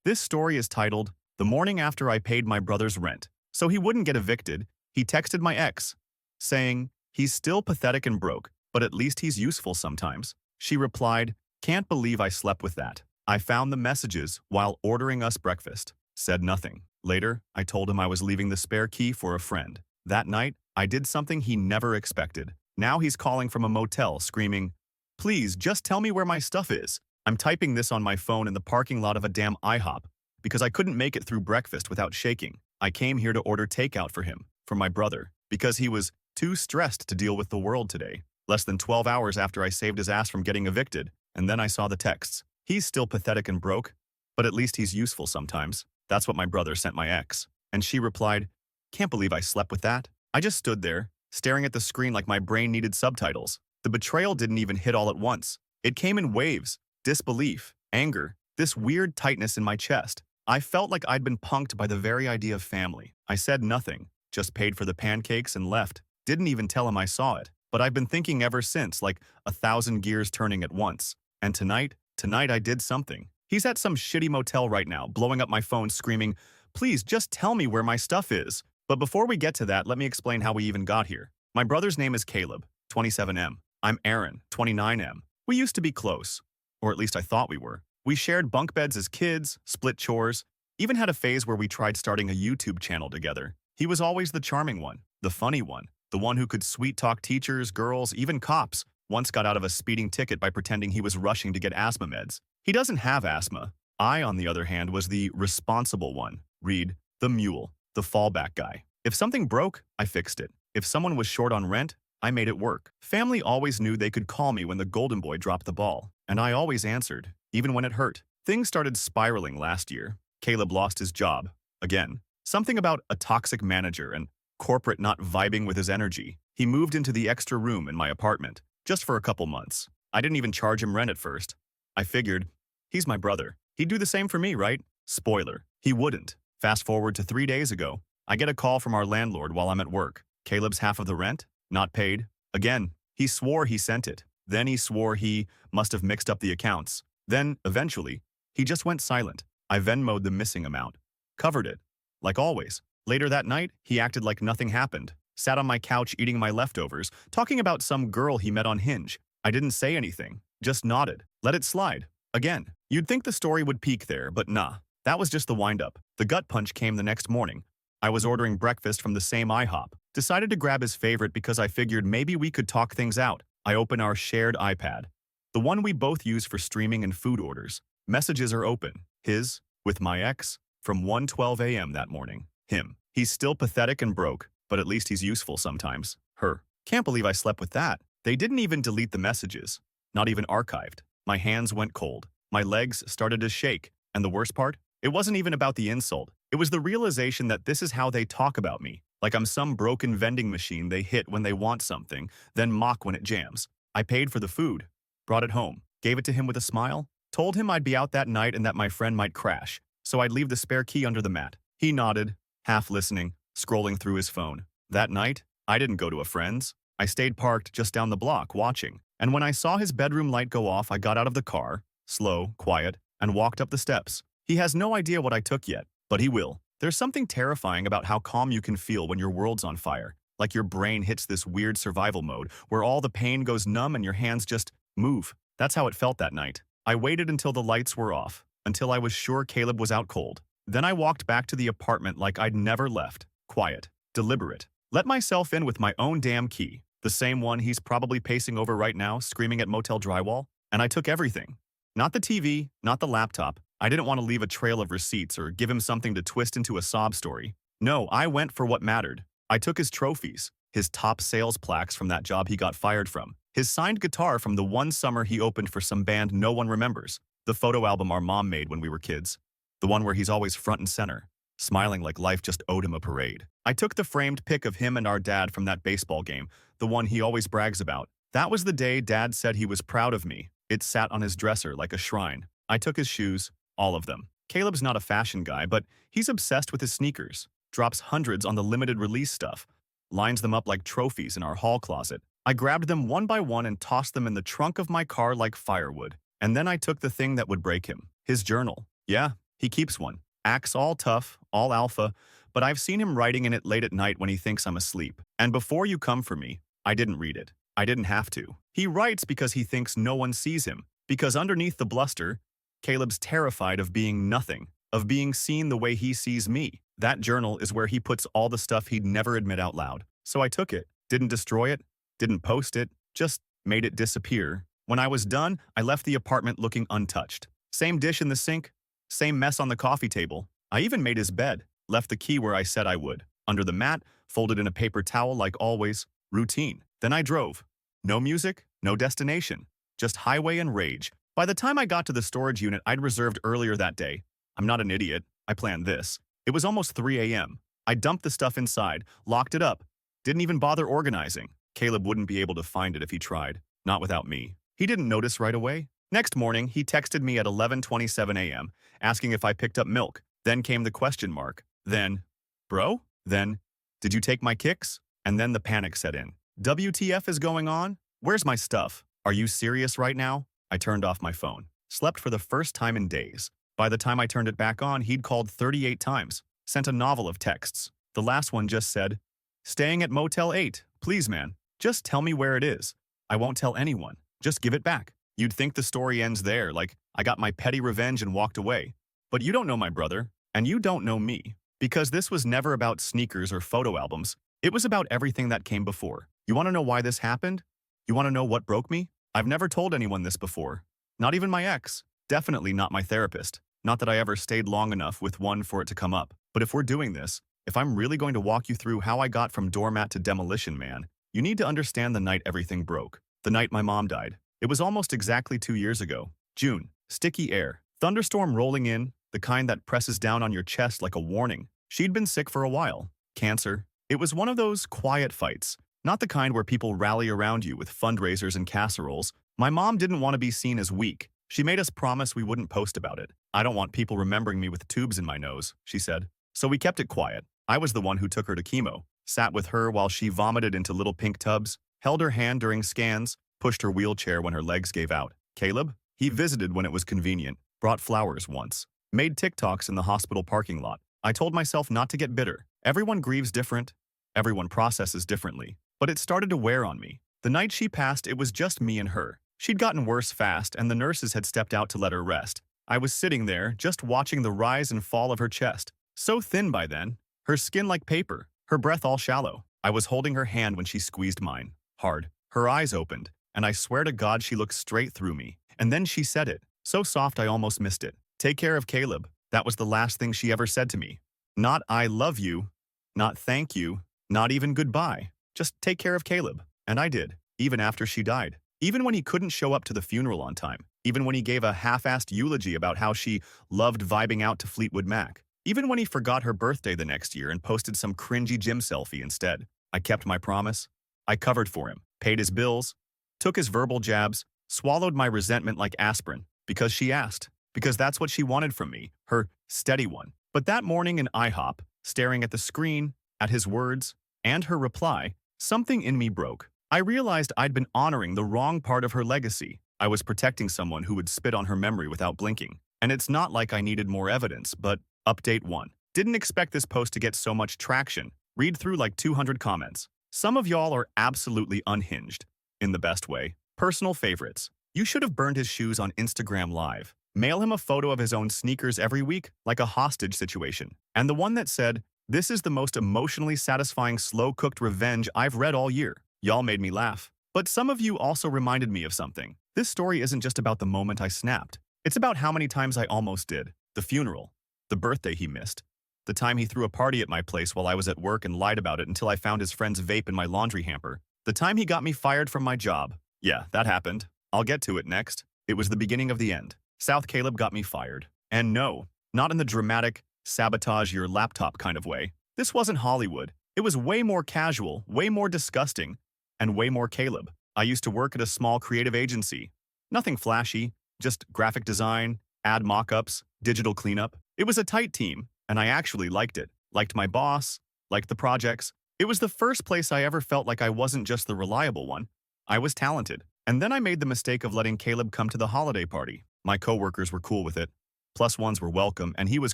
This story is titled, "The Morning After I Paid My Brother's Rent." So he wouldn't get evicted, he texted my ex, saying, "He's still pathetic and broke, but at least he's useful sometimes." She replied, "Can't believe I slept with that. I found the messages while ordering us breakfast." Said nothing. Later, I told him I was leaving the spare key for a friend. That night, I did something he never expected. Now he's calling from a motel, screaming, "Please, just tell me where my stuff is." I'm typing this on my phone in the parking lot of a damn IHOP because I couldn't make it through breakfast without shaking. I came here to order takeout for him, for my brother, because he was too stressed to deal with the world today. Less than 12 hours after I saved his ass from getting evicted, and then I saw the texts. "He's still pathetic and broke, but at least he's useful sometimes." That's what my brother sent my ex. And she replied, "Can't believe I slept with that." I just stood there, staring at the screen like my brain needed subtitles. The betrayal didn't even hit all at once. It came in waves: disbelief, anger, this weird tightness in my chest. I felt like I'd been punked by the very idea of family. I said nothing, just paid for the pancakes and left. Didn't even tell him I saw it. But I've been thinking ever since, like 1,000 gears turning at once. And tonight I did something. He's at some shitty motel right now, blowing up my phone, screaming, "Please, just tell me where my stuff is." But before we get to that, let me explain how we even got here. My brother's name is Caleb, 27M. I'm Aaron, 29M. We used to be close, or at least I thought we were. We shared bunk beds as kids, split chores, even had a phase where we tried starting a YouTube channel together. He was always the charming one, the funny one, the one who could sweet-talk teachers, girls, even cops. Once got out of a speeding ticket by pretending he was rushing to get asthma meds. He doesn't have asthma. I, on the other hand, was the responsible one. Read, the mule, the fallback guy. If something broke, I fixed it. If someone was short on rent, I made it work. Family always knew they could call me when the golden boy dropped the ball, and I always answered, even when it hurt. Things started spiraling last year. Caleb lost his job. Again. Something about a toxic manager and corporate not vibing with his energy. He moved into the extra room in my apartment, just for a couple months. I didn't even charge him rent at first. I figured, he's my brother. He'd do the same for me, right? Spoiler, he wouldn't. Fast forward to 3 days ago, I get a call from our landlord while I'm at work. Caleb's half of the rent? Not paid. Again, he swore he sent it. Then he swore he must have mixed up the accounts. Then, eventually, he just went silent. I Venmo'd the missing amount. Covered it. Like always. Later that night, he acted like nothing happened. Sat on my couch eating my leftovers, talking about some girl he met on Hinge. I didn't say anything. Just nodded. Let it slide. Again. You'd think the story would peak there, but nah. That was just the wind-up. The gut punch came the next morning. I was ordering breakfast from the same IHOP. Decided to grab his favorite because I figured maybe we could talk things out. I open our shared iPad. The one we both use for streaming and food orders. Messages are open. His, with my ex, from 1:12 a.m. that morning. Him. He's still pathetic and broke, but at least he's useful sometimes. Her. Can't believe I slept with that. They didn't even delete the messages. Not even archived. My hands went cold. My legs started to shake. And the worst part? It wasn't even about the insult. It was the realization that this is how they talk about me. Like I'm some broken vending machine they hit when they want something, then mock when it jams. I paid for the food. Brought it home. Gave it to him with a smile. Told him I'd be out that night and that my friend might crash, so I'd leave the spare key under the mat. He nodded, half listening, scrolling through his phone. That night, I didn't go to a friend's. I stayed parked just down the block, watching. And when I saw his bedroom light go off, I got out of the car, slow, quiet, and walked up the steps. He has no idea what I took yet, but he will. There's something terrifying about how calm you can feel when your world's on fire. Like your brain hits this weird survival mode, where all the pain goes numb and your hands just move. That's how it felt that night. I waited until the lights were off, until I was sure Caleb was out cold. Then I walked back to the apartment like I'd never left. Quiet. Deliberate. Let myself in with my own damn key. The same one he's probably pacing over right now, screaming at motel drywall. And I took everything. Not the TV, not the laptop. I didn't want to leave a trail of receipts or give him something to twist into a sob story. No, I went for what mattered. I took his trophies, his top sales plaques from that job he got fired from, his signed guitar from the one summer he opened for some band no one remembers, the photo album our mom made when we were kids, the one where he's always front and center, smiling like life just owed him a parade. I took the framed pic of him and our dad from that baseball game, the one he always brags about. That was the day Dad said he was proud of me. It sat on his dresser like a shrine. I took his shoes, all of them. Caleb's not a fashion guy, but he's obsessed with his sneakers. Drops hundreds on the limited release stuff. Lines them up like trophies in our hall closet. I grabbed them one by one and tossed them in the trunk of my car like firewood. And then I took the thing that would break him. His journal. Yeah, He keeps one. Acts all tough, all alpha, but I've seen him writing in it late at night when he thinks I'm asleep. And before you come for me, I didn't read it. I didn't have to. He writes because he thinks no one sees him. Because underneath the bluster, Caleb's terrified of being nothing, of being seen the way he sees me. That journal is where he puts all the stuff he'd never admit out loud. So I took it, didn't destroy it, didn't post it, just made it disappear. When I was done, I left the apartment looking untouched. Same dish in the sink, same mess on the coffee table. I even made his bed, left the key where I said I would. Under the mat, folded in a paper towel like always, routine. Then I drove. No music, no destination, just highway and rage. By the time I got to the storage unit I'd reserved earlier that day, I'm not an idiot, I planned this. It was almost 3 a.m. I dumped the stuff inside, locked it up, didn't even bother organizing. Caleb wouldn't be able to find it if he tried, not without me. He didn't notice right away. Next morning, he texted me at 11:27 a.m., asking if I picked up milk. Then came the question mark. Then, bro? Then, did you take my kicks? And then the panic set in. WTF is going on? Where's my stuff? Are you serious right now? I turned off my phone. Slept for the first time in days. By the time I turned it back on, he'd called 38 times. Sent a novel of texts. The last one just said, "Staying at Motel 8. Please, man. Just tell me where it is. I won't tell anyone. Just give it back." You'd think the story ends there, like I got my petty revenge and walked away. But you don't know my brother, and you don't know me. Because this was never about sneakers or photo albums. It was about everything that came before. You want to know why this happened? You want to know what broke me? I've never told anyone this before. Not even my ex. Definitely not my therapist. Not that I ever stayed long enough with one for it to come up. But if we're doing this, if I'm really going to walk you through how I got from doormat to demolition man, you need to understand the night everything broke. The night my mom died. It was almost exactly 2 years ago. June. Sticky air. Thunderstorm rolling in, the kind that presses down on your chest like a warning. She'd been sick for a while. Cancer. It was one of those quiet fights. Not the kind where people rally around you with fundraisers and casseroles. My mom didn't want to be seen as weak. She made us promise we wouldn't post about it. "I don't want people remembering me with tubes in my nose," she said. So we kept it quiet. I was the one who took her to chemo, sat with her while she vomited into little pink tubs, held her hand during scans, pushed her wheelchair when her legs gave out. Caleb? He visited when it was convenient, brought flowers once, made TikToks in the hospital parking lot. I told myself not to get bitter. Everyone grieves different. Everyone processes differently. But it started to wear on me. The night she passed, it was just me and her. She'd gotten worse fast, and the nurses had stepped out to let her rest. I was sitting there, just watching the rise and fall of her chest. So thin by then. Her skin like paper. Her breath all shallow. I was holding her hand when she squeezed mine. Hard. Her eyes opened, and I swear to God she looked straight through me. And then she said it. So soft I almost missed it. "Take care of Caleb." That was the last thing she ever said to me. Not "I love you," not "thank you," not even "goodbye." Just "take care of Caleb." And I did, even after she died. Even when he couldn't show up to the funeral on time. Even when he gave a half-assed eulogy about how she loved vibing out to Fleetwood Mac. Even when he forgot her birthday the next year and posted some cringy gym selfie instead. I kept my promise. I covered for him, paid his bills, took his verbal jabs, swallowed my resentment like aspirin. Because she asked. Because that's what she wanted from me, her steady one. But that morning in IHOP, staring at the screen, at his words, and her reply, something in me broke. I realized I'd been honoring the wrong part of her legacy. I was protecting someone who would spit on her memory without blinking. And it's not like I needed more evidence, but Update 1. Didn't expect this post to get so much traction. Read through like 200 comments. Some of y'all are absolutely unhinged. In the best way. Personal favorites. You should have burned his shoes on Instagram Live. Mail him a photo of his own sneakers every week, like a hostage situation. And the one that said, "This is the most emotionally satisfying slow-cooked revenge I've read all year." Y'all made me laugh. But some of you also reminded me of something. This story isn't just about the moment I snapped. It's about how many times I almost did. The funeral. The birthday he missed. The time he threw a party at my place while I was at work and lied about it until I found his friend's vape in my laundry hamper. The time he got me fired from my job. Yeah, that happened. I'll get to it next. It was the beginning of the end. South Caleb got me fired. And no, not in the dramatic, sabotage your laptop kind of way. This wasn't Hollywood. It was way more casual, way more disgusting, and way more Caleb. I used to work at a small creative agency. Nothing flashy, just graphic design, ad mock-ups, digital cleanup. It was a tight team, and I actually liked it. Liked my boss, liked the projects. It was the first place I ever felt like I wasn't just the reliable one. I was talented. And then I made the mistake of letting Caleb come to the holiday party. My coworkers were cool with it. Plus ones were welcome, and he was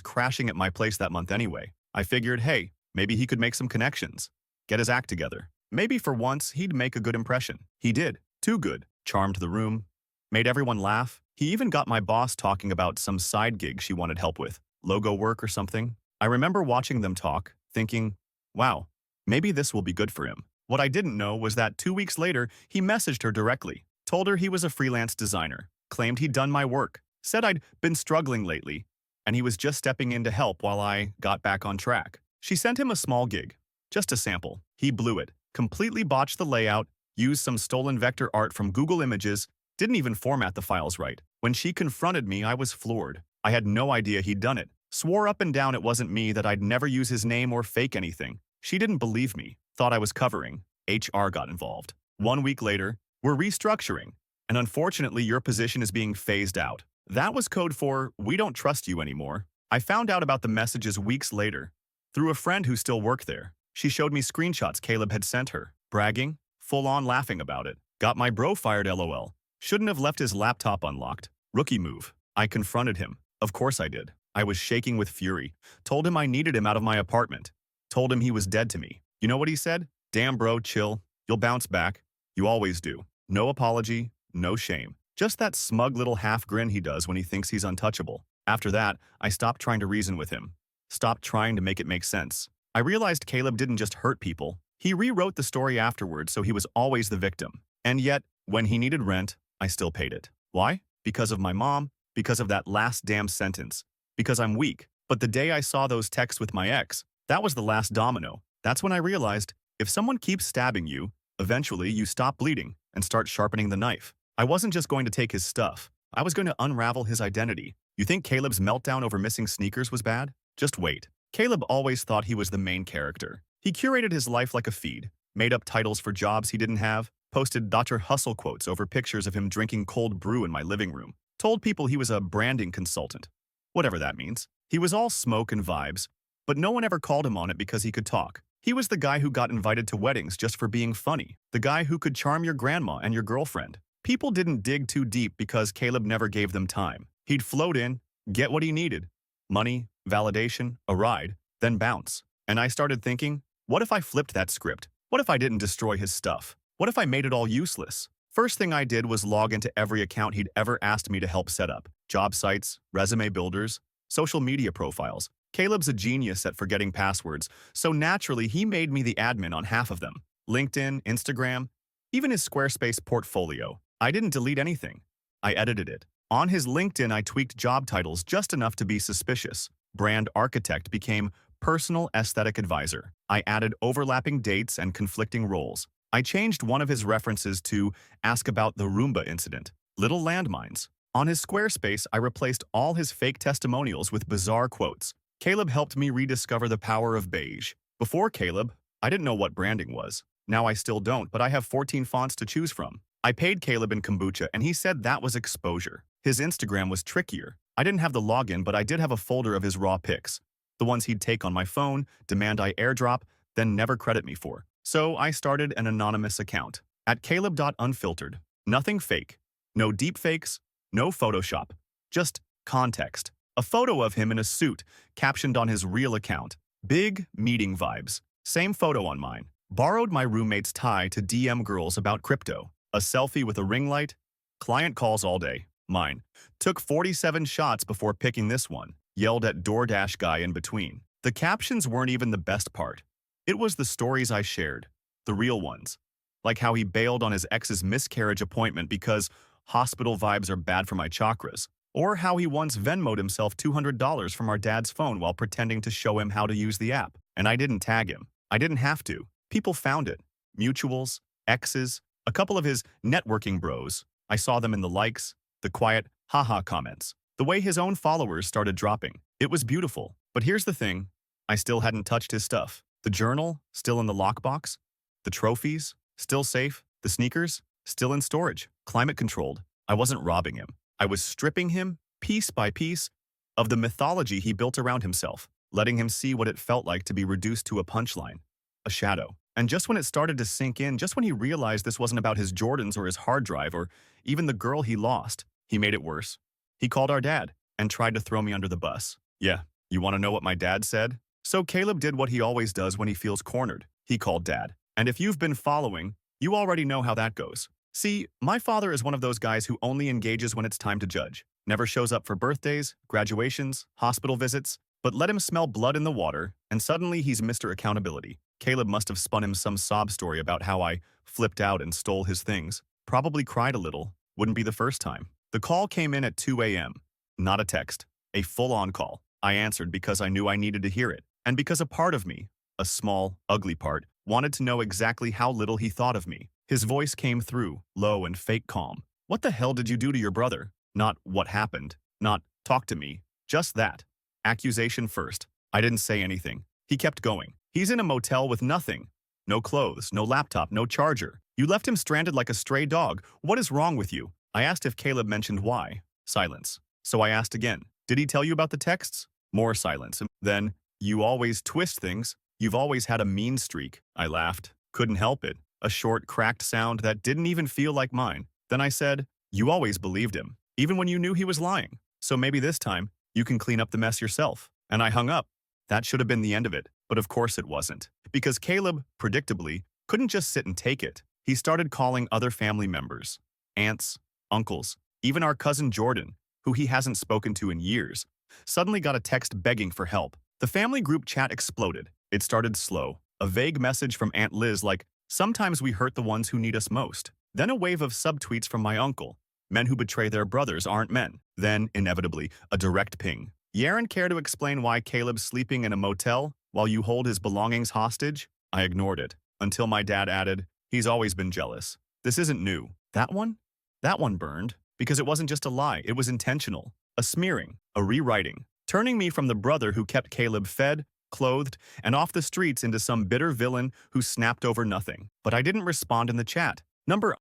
crashing at my place that month anyway. I figured, hey, maybe he could make some connections. Get his act together. Maybe for once, he'd make a good impression. He did. Too good. Charmed the room. Made everyone laugh. He even got my boss talking about some side gig she wanted help with. Logo work or something. I remember watching them talk, thinking, wow, maybe this will be good for him. What I didn't know was that 2 weeks later, he messaged her directly, told her he was a freelance designer, claimed he'd done my work, said I'd been struggling lately, and he was just stepping in to help while I got back on track. She sent him a small gig, just a sample. He blew it, completely botched the layout, used some stolen vector art from Google Images, didn't even format the files right. When she confronted me, I was floored. I had no idea he'd done it. Swore up and down it wasn't me, that I'd never use his name or fake anything. She didn't believe me, thought I was covering. HR got involved. 1 week later, we're restructuring, and unfortunately your position is being phased out. That was code for, we don't trust you anymore. I found out about the messages weeks later, through a friend who still worked there. She showed me screenshots Caleb had sent her, bragging, full-on laughing about it. Got my bro fired LOL. Shouldn't have left his laptop unlocked. Rookie move. I confronted him. Of course I did. I was shaking with fury. Told him I needed him out of my apartment. Told him he was dead to me. You know what he said? Damn bro, chill. You'll bounce back. You always do. No apology, no shame. Just that smug little half grin he does when he thinks he's untouchable. After that, I stopped trying to reason with him. Stopped trying to make it make sense. I realized Caleb didn't just hurt people. He rewrote the story afterwards, so he was always the victim. And yet, when he needed rent, I still paid it. Why? Because of my mom, because of that last damn sentence, because I'm weak. But the day I saw those texts with my ex, that was the last domino. That's when I realized, if someone keeps stabbing you, eventually you stop bleeding and start sharpening the knife. I wasn't just going to take his stuff. I was going to unravel his identity. You think Caleb's meltdown over missing sneakers was bad? Just wait. Caleb always thought he was the main character. He curated his life like a feed, made up titles for jobs he didn't have, posted Dr. Hustle quotes over pictures of him drinking cold brew in my living room, told people he was a branding consultant. Whatever that means. He was all smoke and vibes, but no one ever called him on it because he could talk. He was the guy who got invited to weddings just for being funny, the guy who could charm your grandma and your girlfriend. People didn't dig too deep because Caleb never gave them time. He'd float in, get what he needed, money, validation, a ride, then bounce. And I started thinking, what if I flipped that script? What if I didn't destroy his stuff? What if I made it all useless? First thing I did was log into every account he'd ever asked me to help set up. Job sites, resume builders, social media profiles. Caleb's a genius at forgetting passwords, so naturally he made me the admin on half of them. LinkedIn, Instagram, even his Squarespace portfolio. I didn't delete anything. I edited it. On his LinkedIn, I tweaked job titles just enough to be suspicious. Brand architect became personal aesthetic advisor. I added overlapping dates and conflicting roles. I changed one of his references to ask about the Roomba incident. Little landmines. On his Squarespace, I replaced all his fake testimonials with bizarre quotes. Caleb helped me rediscover the power of beige. Before Caleb, I didn't know what branding was. Now I still don't, but I have 14 fonts to choose from. I paid Caleb in kombucha, and he said that was exposure. His Instagram was trickier. I didn't have the login, but I did have a folder of his raw pics. The ones he'd take on my phone, demand I airdrop, then never credit me for. So I started an anonymous account at caleb.unfiltered. Nothing fake. No deepfakes, no Photoshop. Just context. A photo of him in a suit, captioned on his real account. Big meeting vibes. Same photo on mine. Borrowed my roommate's tie to DM girls about crypto. A selfie with a ring light. Client calls all day. Mine. Took 47 shots before picking this one. Yelled at DoorDash guy in between. The captions weren't even the best part. It was the stories I shared. The real ones. Like how he bailed on his ex's miscarriage appointment because hospital vibes are bad for my chakras. Or how he once Venmo'd himself $200 from our dad's phone while pretending to show him how to use the app. And I didn't tag him. I didn't have to. People found it. Mutuals, exes, a couple of his networking bros. I saw them in the likes, the quiet haha comments. The way his own followers started dropping. It was beautiful. But here's the thing. I still hadn't touched his stuff. The journal, still in the lockbox. The trophies, still safe. The sneakers, still in storage. Climate controlled. I wasn't robbing him. I was stripping him, piece by piece, of the mythology he built around himself, letting him see what it felt like to be reduced to a punchline, a shadow. And just when it started to sink in, just when he realized this wasn't about his Jordans or his hard drive or even the girl he lost, he made it worse. He called our dad, and tried to throw me under the bus. Yeah, you want to know what my dad said? So Caleb did what he always does when he feels cornered. He called Dad. And if you've been following, you already know how that goes. See, my father is one of those guys who only engages when it's time to judge. Never shows up for birthdays, graduations, hospital visits, but let him smell blood in the water, and suddenly he's Mr. Accountability. Caleb must have spun him some sob story about how I flipped out and stole his things. Probably cried a little. Wouldn't be the first time. The call came in at 2 a.m. Not a text. A full-on call. I answered because I knew I needed to hear it, and because a part of me, a small, ugly part, wanted to know exactly how little he thought of me. His voice came through, low and fake calm. What the hell did you do to your brother? Not what happened. Not talk to me. Just that. Accusation first. I didn't say anything. He kept going. He's in a motel with nothing. No clothes, no laptop, no charger. You left him stranded like a stray dog. What is wrong with you? I asked if Caleb mentioned why. Silence. So I asked again. Did he tell you about the texts? More silence. Then, you always twist things. You've always had a mean streak. I laughed. Couldn't help it. A short, cracked sound that didn't even feel like mine. Then I said, you always believed him, even when you knew he was lying. So maybe this time, you can clean up the mess yourself. And I hung up. That should have been the end of it. But of course it wasn't. Because Caleb, predictably, couldn't just sit and take it. He started calling other family members. Aunts, uncles, even our cousin Jordan, who he hasn't spoken to in years, suddenly got a text begging for help. The family group chat exploded. It started slow. A vague message from Aunt Liz like, sometimes we hurt the ones who need us most. Then a wave of subtweets from my uncle. Men who betray their brothers aren't men. Then, inevitably, a direct ping. Yaren, care to explain why Caleb's sleeping in a motel while you hold his belongings hostage? I ignored it, until my dad added, he's always been jealous. This isn't new. That one? That one burned. Because it wasn't just a lie, it was intentional. A smearing, a rewriting, turning me from the brother who kept Caleb fed, clothed, and off the streets into some bitter villain who snapped over nothing. But I didn't respond in the chat.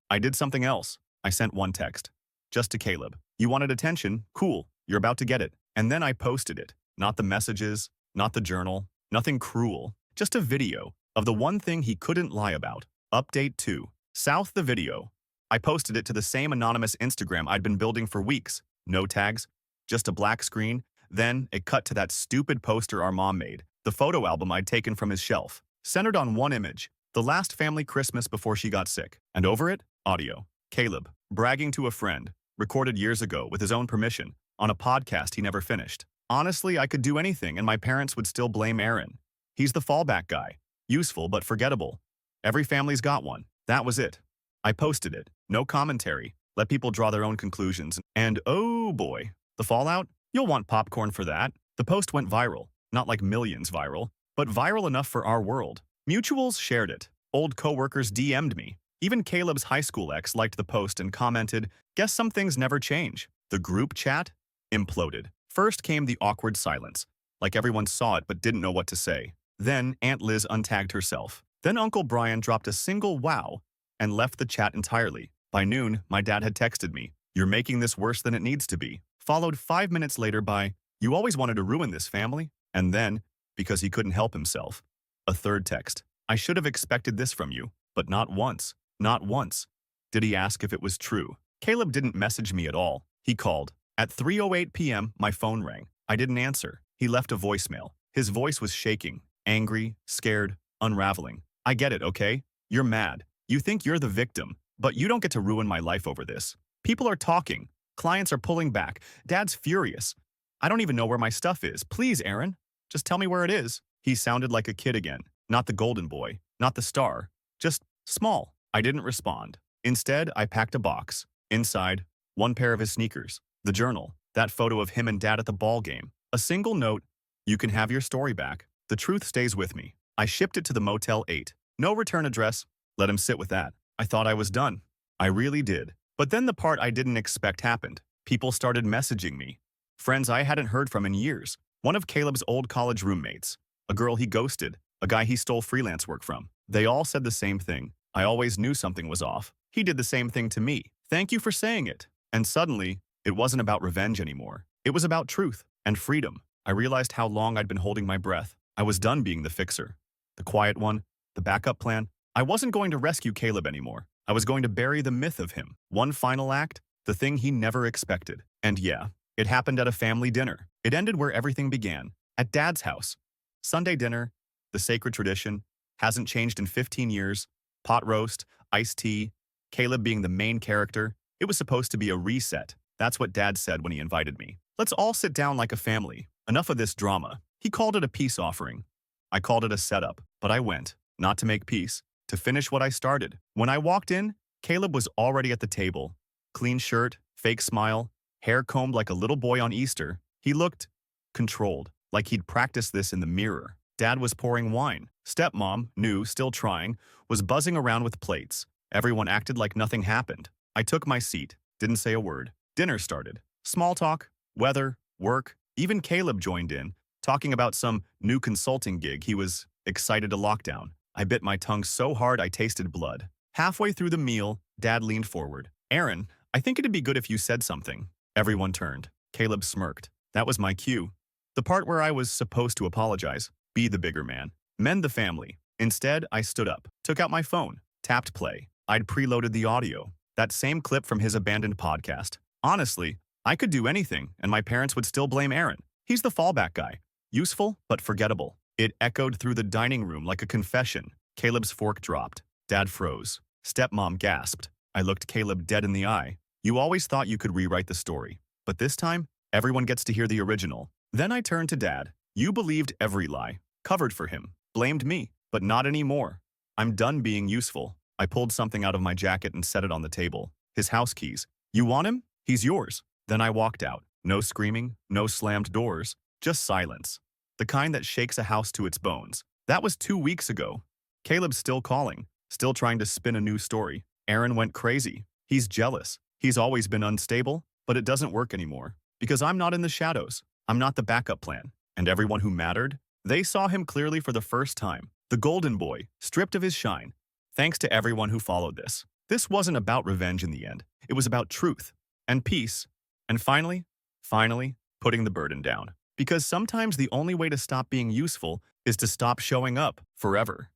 I did something else. I sent one text. Just to Caleb. You wanted attention? Cool. You're about to get it. And then I posted it. Not the messages, not the journal, nothing cruel. Just a video of the one thing he couldn't lie about. Update 2. South the video. I posted it to the same anonymous Instagram I'd been building for weeks. No tags, just a black screen. Then it cut to that stupid poster our mom made. The photo album I'd taken from his shelf. Centered on one image. The last family Christmas before she got sick. And over it, audio. Caleb, bragging to a friend. Recorded years ago with his own permission. On a podcast he never finished. Honestly, I could do anything and my parents would still blame Aaron. He's the fallback guy. Useful but forgettable. Every family's got one. That was it. I posted it. No commentary. Let people draw their own conclusions. And oh boy, the fallout? You'll want popcorn for that. The post went viral. Not like millions viral, but viral enough for our world. Mutuals shared it. Old coworkers DM'd me. Even Caleb's high school ex liked the post and commented, guess some things never change. The group chat imploded. First came the awkward silence, like everyone saw it but didn't know what to say. Then Aunt Liz untagged herself. Then Uncle Brian dropped a single wow and left the chat entirely. By noon, my dad had texted me, you're making this worse than it needs to be. Followed 5 minutes later by, you always wanted to ruin this family? And then, because he couldn't help himself, a third text. I should have expected this from you, but not once. Not once. Did he ask if it was true? Caleb didn't message me at all. He called. At 3:08 p.m., my phone rang. I didn't answer. He left a voicemail. His voice was shaking, angry, scared, unraveling. I get it, okay? You're mad. You think you're the victim, but you don't get to ruin my life over this. People are talking. Clients are pulling back. Dad's furious. I don't even know where my stuff is. Please, Aaron, just tell me where it is. He sounded like a kid again. Not the golden boy, not the star, just small. I didn't respond. Instead, I packed a box. Inside, one pair of his sneakers, the journal, that photo of him and Dad at the ball game, a single note, you can have your story back. The truth stays with me. I shipped it to the Motel 8. No return address. Let him sit with that. I thought I was done. I really did. But then the part I didn't expect happened. People started messaging me. Friends I hadn't heard from in years. One of Caleb's old college roommates. A girl he ghosted. A guy he stole freelance work from. They all said the same thing. I always knew something was off. He did the same thing to me. Thank you for saying it. And suddenly, it wasn't about revenge anymore. It was about truth and freedom. I realized how long I'd been holding my breath. I was done being the fixer. The quiet one. The backup plan. I wasn't going to rescue Caleb anymore. I was going to bury the myth of him. One final act. The thing he never expected. And yeah, It happened at a family dinner. It ended where everything began, at Dad's house. Sunday dinner, the sacred tradition, hasn't changed in 15 years. Pot roast, iced tea, Caleb being the main character. It was supposed to be a reset. That's what Dad said when he invited me. Let's all sit down like a family. Enough of this drama. He called it a peace offering. I called it a setup, but I went, not to make peace, to finish what I started. When I walked in, Caleb was already at the table. Clean shirt, fake smile, hair combed like a little boy on Easter. He looked controlled, like he'd practiced this in the mirror. Dad was pouring wine. Stepmom, new, still trying, was buzzing around with plates. Everyone acted like nothing happened. I took my seat, didn't say a word. Dinner started. Small talk, weather, work. Even Caleb joined in, talking about some new consulting gig he was excited to lock down. I bit my tongue so hard I tasted blood. Halfway through the meal, Dad leaned forward. Aaron, I think it'd be good if you said something. Everyone turned. Caleb smirked. That was my cue. The part where I was supposed to apologize, be the bigger man, mend the family. Instead, I stood up, took out my phone, tapped play. I'd preloaded the audio, that same clip from his abandoned podcast. Honestly, I could do anything, and my parents would still blame Aaron. He's the fallback guy. Useful, but forgettable. It echoed through the dining room like a confession. Caleb's fork dropped. Dad froze. Stepmom gasped. I looked Caleb dead in the eye. You always thought you could rewrite the story. But this time, everyone gets to hear the original. Then I turned to Dad. You believed every lie. Covered for him. Blamed me. But not anymore. I'm done being useful. I pulled something out of my jacket and set it on the table. His house keys. You want him? He's yours. Then I walked out. No screaming, no slammed doors. Just silence. The kind that shakes a house to its bones. That was 2 weeks ago. Caleb's still calling. Still trying to spin a new story. Aaron went crazy. He's jealous. He's always been unstable, but it doesn't work anymore. Because I'm not in the shadows. I'm not the backup plan. And everyone who mattered, they saw him clearly for the first time. The golden boy, stripped of his shine. Thanks to everyone who followed this. This wasn't about revenge in the end. It was about truth and peace. And finally, putting the burden down. Because sometimes the only way to stop being useful is to stop showing up forever.